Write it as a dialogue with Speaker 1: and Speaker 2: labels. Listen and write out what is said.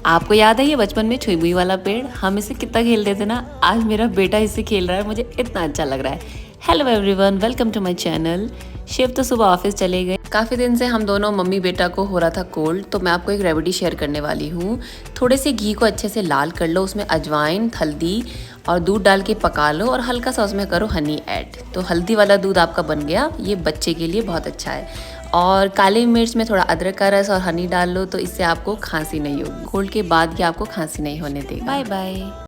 Speaker 1: आपको याद है ये बचपन में छुई मुई वाला पेड़, हम इसे कितना खेलते थे ना। आज मेरा बेटा इससे खेल रहा है, मुझे इतना अच्छा लग रहा है। Hello everyone, welcome to my channel. Shiv तो सुबह ऑफिस चले गए। काफ़ी दिन से हम दोनों मम्मी बेटा को हो रहा था कोल्ड, तो मैं आपको एक रेमेडी शेयर करने वाली हूँ। थोड़े से घी को अच्छे से लाल कर लो, उसमें अजवाइन, हल्दी और दूध डाल के पका लो और हल्का सा उसमें करो हनी ऐड। तो हल्दी वाला दूध आपका बन गया। ये बच्चे के लिए बहुत अच्छा है। और काली मिर्च में थोड़ा अदरक का रस और हनी डाल लो, तो इससे आपको खांसी नहीं होगी। कोल्ड के बाद ये आपको खांसी नहीं होने देगा। Bye bye.